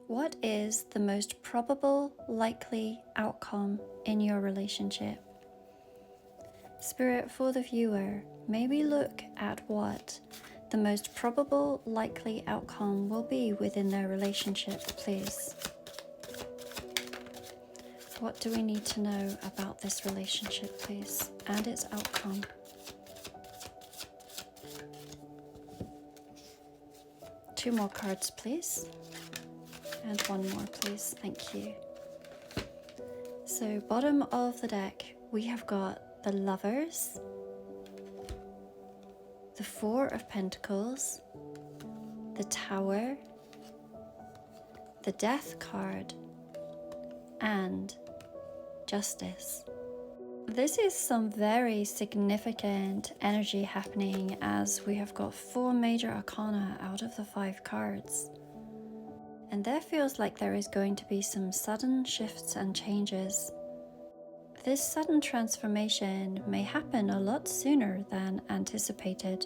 What is the most probable, likely outcome in your relationship? Spirit, for the viewer, may we look at what the most probable, likely outcome will be within their relationship, please. What do we need to know about this relationship, please, and its outcome? Two more cards, please. And one more, please. Thank you. So, bottom of the deck, we have got the Lovers, the Four of Pentacles, the Tower, the Death card, and Justice. This is some very significant energy happening, as we have got 4 major arcana out of the 5 cards. And there feels like there is going to be some sudden shifts and changes. This sudden transformation may happen a lot sooner than anticipated.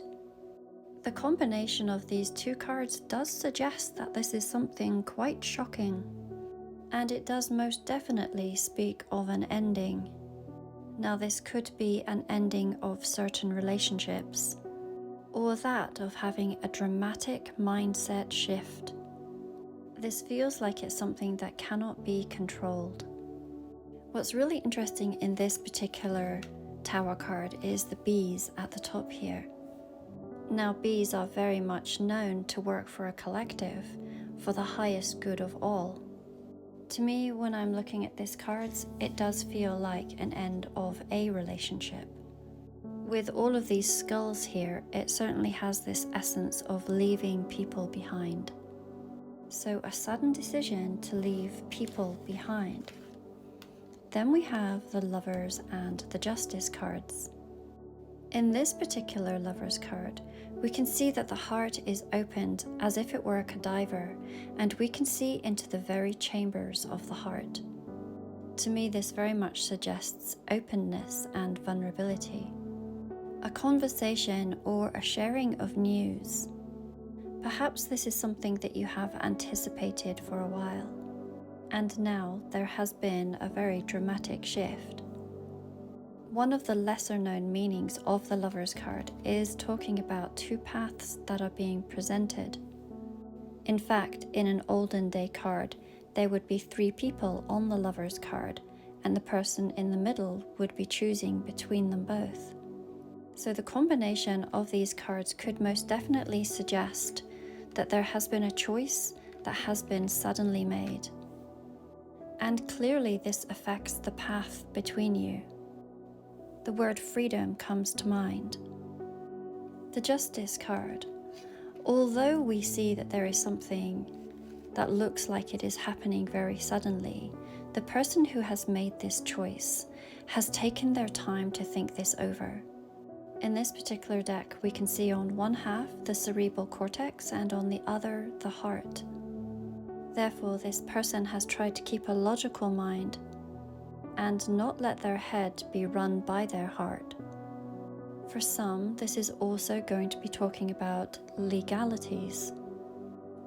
The combination of these 2 cards does suggest that this is something quite shocking, and it does most definitely speak of an ending. Now, this could be an ending of certain relationships, or that of having a dramatic mindset shift. This feels like it's something that cannot be controlled. What's really interesting in this particular Tower card is the bees at the top here. Now, bees are very much known to work for a collective, for the highest good of all. To me, when I'm looking at these cards, it does feel like an end of a relationship. With all of these skulls here, it certainly has this essence of leaving people behind. So a sudden decision to leave people behind. Then we have the Lovers and the Justice cards. In this particular Lovers card, we can see that the heart is opened as if it were a cadaver, and we can see into the very chambers of the heart. To me, this very much suggests openness and vulnerability. A conversation or a sharing of news. Perhaps this is something that you have anticipated for a while, and now there has been a very dramatic shift. One of the lesser known meanings of the Lovers card is talking about 2 paths that are being presented. In fact, in an olden day card, there would be 3 people on the Lovers card, and the person in the middle would be choosing between them both. So the combination of these cards could most definitely suggest that there has been a choice that has been suddenly made. And clearly this affects the path between you. The word freedom comes to mind. The Justice card. Although we see that there is something that looks like it is happening very suddenly, the person who has made this choice has taken their time to think this over. In this particular deck, we can see on one half the cerebral cortex and on the other the heart. Therefore, this person has tried to keep a logical mind and not let their head be run by their heart. For some, this is also going to be talking about legalities.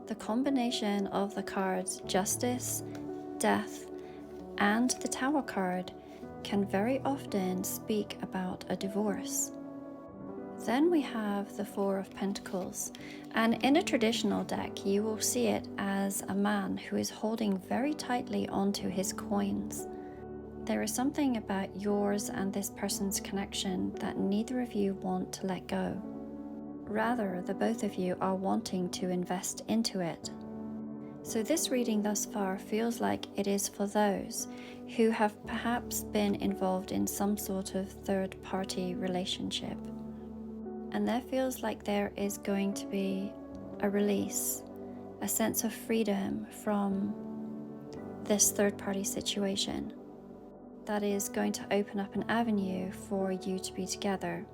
The combination of the cards Justice, Death, and the Tower card can very often speak about a divorce. Then we have the Four of Pentacles, and in a traditional deck you will see it as a man who is holding very tightly onto his coins. There is something about yours and this person's connection that neither of you want to let go. Rather, the both of you are wanting to invest into it. So this reading thus far feels like it is for those who have perhaps been involved in some sort of third-party relationship. And there feels like there is going to be a release, a sense of freedom from this third-party situation that is going to open up an avenue for you to be together.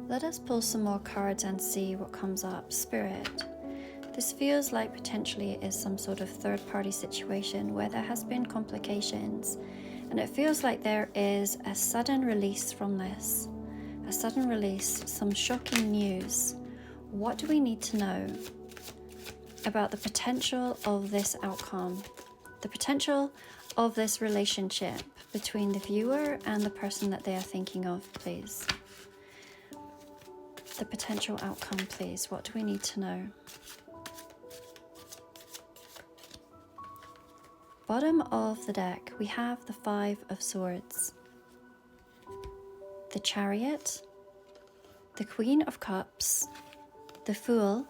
Let us pull some more cards and see what comes up. Spirit, this feels like potentially it is some sort of third-party situation where there has been complications, and it feels like there is a sudden release from this. A sudden release, some shocking news. What do we need to know? about the potential of this outcome, the potential of this relationship between the viewer and the person that they are thinking of, please. The potential outcome, please. What do we need to know? Bottom of the deck, we have the Five of Swords, the Chariot, the Queen of Cups, the Fool,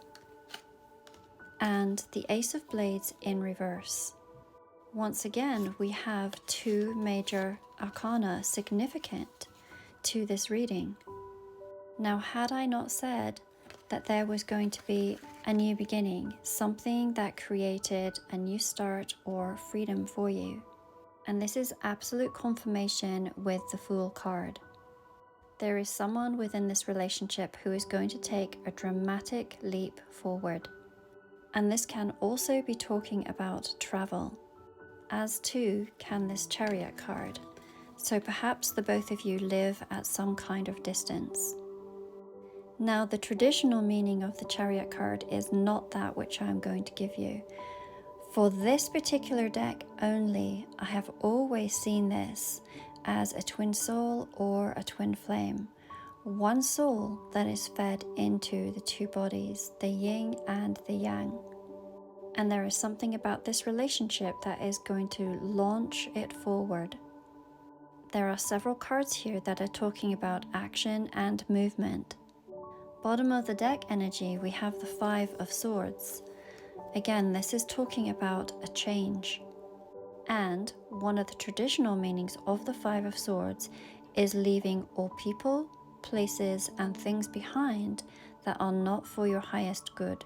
and the Ace of Blades in reverse. Once again, we have two major arcana significant to this reading. Now, had I not said that there was going to be a new beginning, something that created a new start or freedom for you? And this is absolute confirmation with the Fool card. There is someone within this relationship who is going to take a dramatic leap forward. And this can also be talking about travel, as too can this Chariot card. So perhaps the both of you live at some kind of distance. Now, the traditional meaning of the Chariot card is not that which I am going to give you. For this particular deck only, I have always seen this as a twin soul or a twin flame. One soul that is fed into the two bodies, the yin and the yang. And there is something about this relationship that is going to launch it forward. There are several cards here that are talking about action and movement. Bottom of the deck energy, we have the Five of Swords. Again, this is talking about a change. And one of the traditional meanings of the Five of Swords is leaving all people, places, and things behind that are not for your highest good.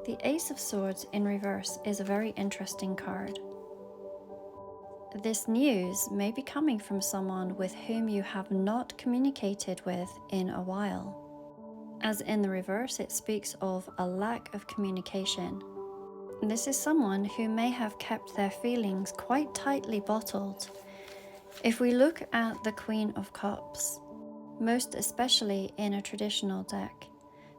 The Ace of Swords in reverse is a very interesting card. This news may be coming from someone with whom you have not communicated with in a while. As in the reverse, it speaks of a lack of communication. This is someone who may have kept their feelings quite tightly bottled. If we look at the Queen of Cups, most especially in a traditional deck,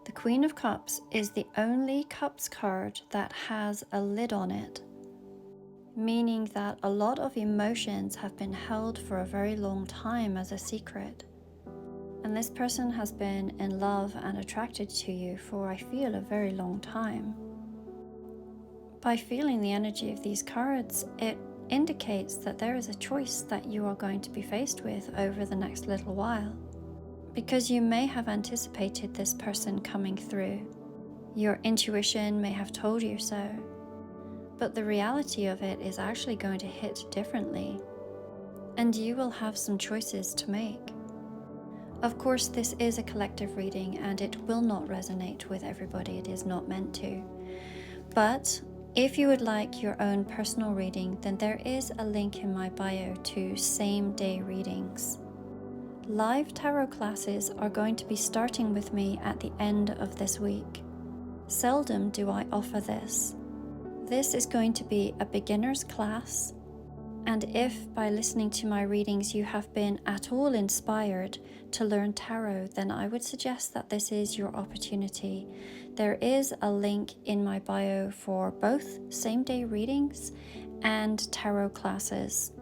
the Queen of Cups is the only Cups card that has a lid on it, meaning that a lot of emotions have been held for a very long time as a secret. And this person has been in love and attracted to you for, I feel, a very long time. By feeling the energy of these cards, it indicates that there is a choice that you are going to be faced with over the next little while. Because you may have anticipated this person coming through. Your intuition may have told you so. But the reality of it is actually going to hit differently. And you will have some choices to make. Of course, this is a collective reading and it will not resonate with everybody. It is not meant to. But if you would like your own personal reading, then there is a link in my bio to same-day readings. Live tarot classes are going to be starting with me at the end of this week. Seldom do I offer this. This is going to be a beginner's class, and if by listening to my readings you have been at all inspired to learn tarot, then I would suggest that this is your opportunity. There is a link in my bio for both same-day readings and tarot classes.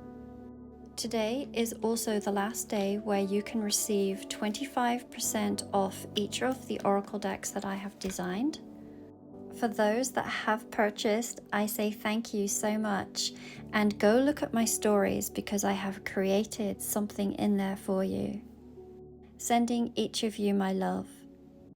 Today is also the last day where you can receive 25% off each of the oracle decks that I have designed. For those that have purchased, I say thank you so much, and go look at my stories because I have created something in there for you. Sending each of you my love.